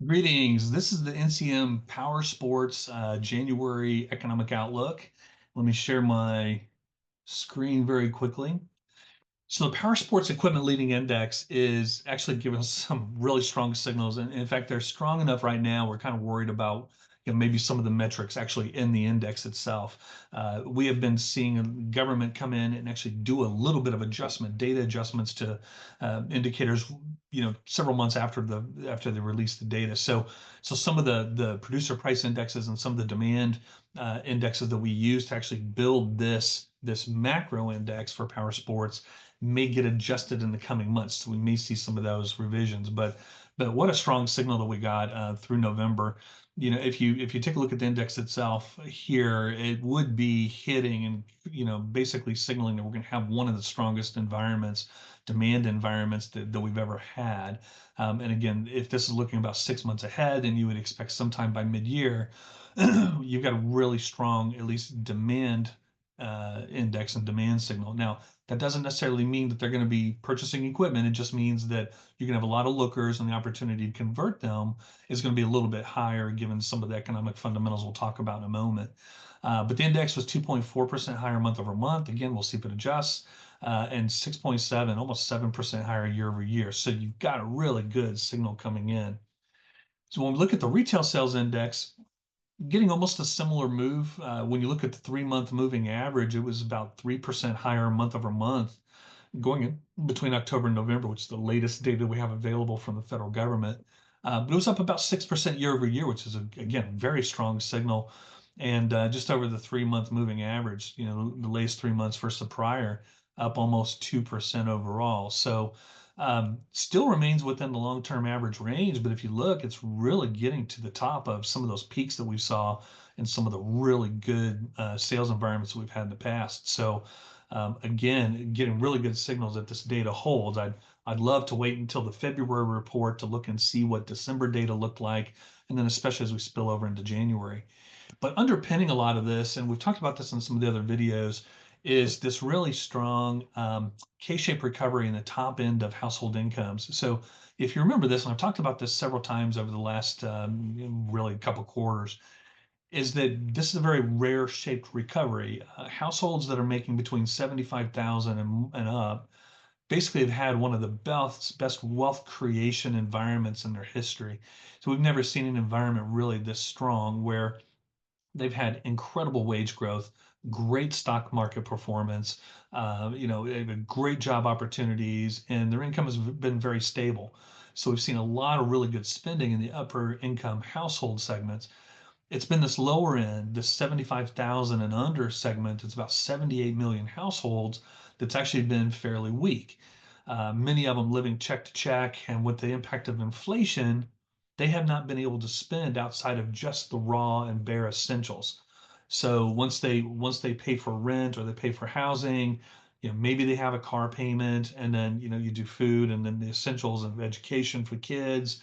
Greetings. This is the NCM Powersports January Economic Outlook. Let me share my screen very quickly. So the Powersports Equipment Leading Index is actually giving us some really strong signals. And in fact, they're strong enough right now. We're kind of worried about maybe some of the metrics actually in the index itself. We have been seeing government come in and actually do a little bit of adjustment, data adjustments to indicators, several months after they release the data. So some of the producer price indexes and some of the demand indexes that we use to actually build this macro index for power sports may get adjusted in the coming months. So we may see some of those revisions, but what a strong signal that we got through November. If you take a look at the index itself here, it would be hitting and basically signaling that we're going to have one of the strongest demand environments that we've ever had. And again, if this is looking about 6 months ahead, then you would expect sometime by mid-year, you've got a really strong, at least demand index and demand signal. Now, that doesn't necessarily mean that they're going to be purchasing equipment. It just means that you're going to have a lot of lookers, and the opportunity to convert them is going to be a little bit higher given some of the economic fundamentals we'll talk about in a moment. But the index was 2.4% higher month over month. Again, we'll see if it adjusts. And 6.7, almost 7% higher year over year. So you've got a really good signal coming in. So when we look at the retail sales index, getting almost a similar move. When you look at the 3-month moving average, it was about 3% higher month over month going in between October and November, which is the latest data we have available from the federal government. But it was up about 6% year over year, which is, again, very strong signal. And just over the 3-month moving average, the latest 3 months versus the prior, up almost 2% overall. So still remains within the long-term average range, but if you look, it's really getting to the top of some of those peaks that we saw in some of the really good sales environments that we've had in the past. So again, getting really good signals that this data holds. I'd love to wait until the February report to look and see what December data looked like, and then especially as we spill over into January. But underpinning a lot of this, and we've talked about this in some of the other videos, is this really strong K-shaped recovery in the top end of household incomes. So if you remember this, and I've talked about this several times over the last really couple quarters, is that this is a very rare shaped recovery. Households that are making between 75,000 and up basically have had one of the best wealth creation environments in their history. So we've never seen an environment really this strong where they've had incredible wage growth, great stock market performance, they have great job opportunities, and their income has been very stable. So we've seen a lot of really good spending in the upper income household segments. It's been this lower end, this 75,000 and under segment. It's about 78 million households that's actually been fairly weak. Many of them living check to check, and with the impact of inflation, they have not been able to spend outside of just the raw and bare essentials. So once they pay for rent or they pay for housing, maybe they have a car payment, and then you do food, and then the essentials of education for kids,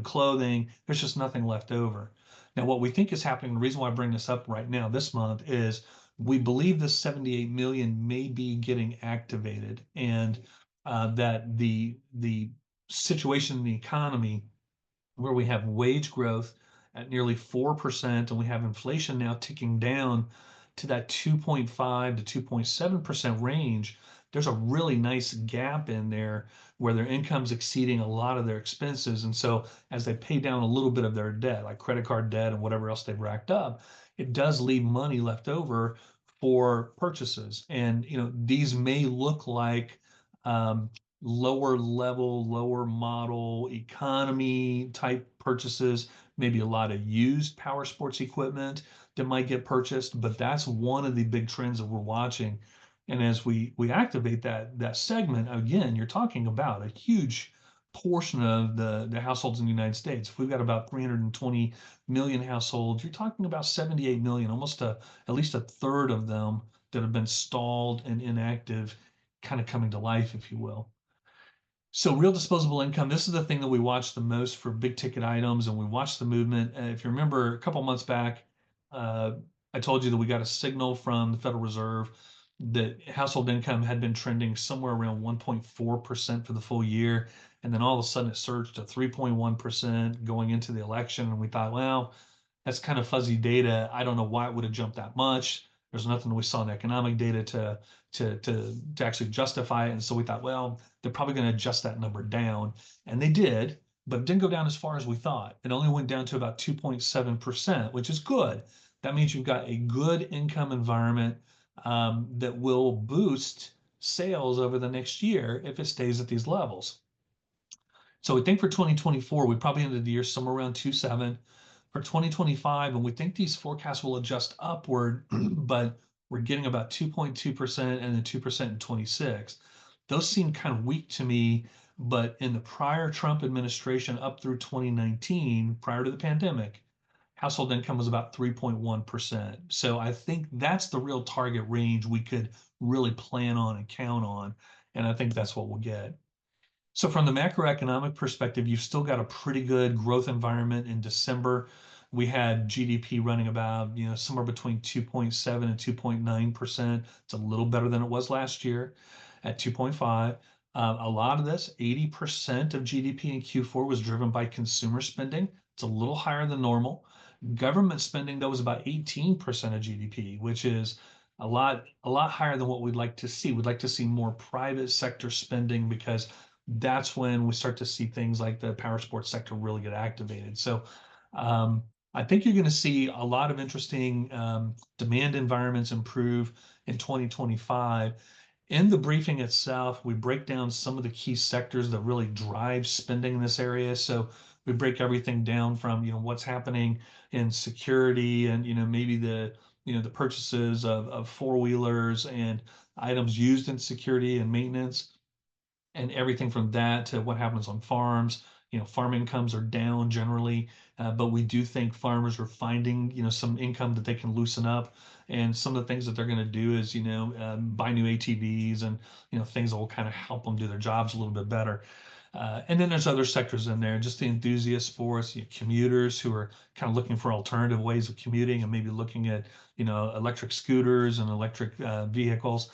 clothing. There's just nothing left over. Now, what we think is happening, the reason why I bring this up right now this month is we believe this 78 million may be getting activated, and that the situation in the economy where we have wage growth at nearly 4%, and we have inflation now ticking down to that 2.5 to 2.7% range. There's a really nice gap in there where their income's exceeding a lot of their expenses. And so as they pay down a little bit of their debt, like credit card debt and whatever else they've racked up, it does leave money left over for purchases. And these may look like lower level, lower model economy type purchases, maybe a lot of used power sports equipment that might get purchased, but that's one of the big trends that we're watching. And as we activate that segment, again, you're talking about a huge portion of the households in the United States. If we've got about 320 million households, you're talking about 78 million, almost at least a third of them that have been stalled and inactive, kind of coming to life, if you will. So real disposable income, this is the thing that we watch the most for big ticket items, and we watch the movement. If you remember a couple months back, I told you that we got a signal from the Federal Reserve the household income had been trending somewhere around 1.4% for the full year. And then all of a sudden it surged to 3.1% going into the election. And we thought, well, that's kind of fuzzy data. I don't know why it would have jumped that much. There's nothing we saw in economic data to actually justify it. And so we thought, well, they're probably going to adjust that number down. And they did, but it didn't go down as far as we thought. It only went down to about 2.7%, which is good. That means you've got a good income environment that will boost sales over the next year if it stays at these levels. So we think for 2024, we probably ended the year somewhere around 2.7. For 2025, and we think these forecasts will adjust upward, but we're getting about 2.2% and then 2% in 26. Those seem kind of weak to me, but in the prior Trump administration up through 2019, prior to the pandemic, household income was about 3.1%. So I think that's the real target range we could really plan on and count on. And I think that's what we'll get. So from the macroeconomic perspective, you've still got a pretty good growth environment in December. We had GDP running about, somewhere between 2.7 and 2.9%. It's a little better than it was last year at 2.5. A lot of this, 80% of GDP in Q4 was driven by consumer spending. It's a little higher than normal. Government spending, though, was about 18% of GDP, which is a lot higher than what we'd like to see. We'd like to see more private sector spending because that's when we start to see things like the power sports sector really get activated. So I think you're going to see a lot of interesting demand environments improve in 2025. In the briefing itself, we break down some of the key sectors that really drive spending in this area. So we break everything down from, what's happening in security and, maybe the purchases of four-wheelers and items used in security and maintenance, and everything from that to what happens on farms. Farm incomes are down generally, but we do think farmers are finding, some income that they can loosen up. And some of the things that they're going to do is, buy new ATVs and, things that will kind of help them do their jobs a little bit better. And then there's other sectors in there, just the enthusiast sports, commuters who are kind of looking for alternative ways of commuting and maybe looking at, electric scooters and electric vehicles.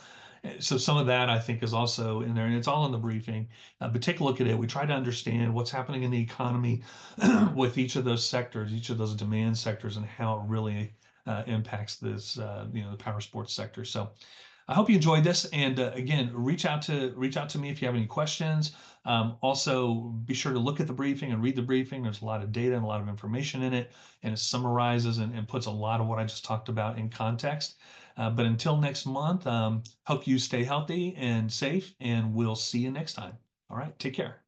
So some of that I think is also in there, and it's all in the briefing. But take a look at it. We try to understand what's happening in the economy with each of those sectors, each of those demand sectors, and how it really impacts this, the power sports sector. So I hope you enjoyed this. And again, reach out to me if you have any questions. Also, be sure to look at the briefing and read the briefing. There's a lot of data and a lot of information in it, and it summarizes and puts a lot of what I just talked about in context. But until next month, hope you stay healthy and safe, and we'll see you next time. All right, take care.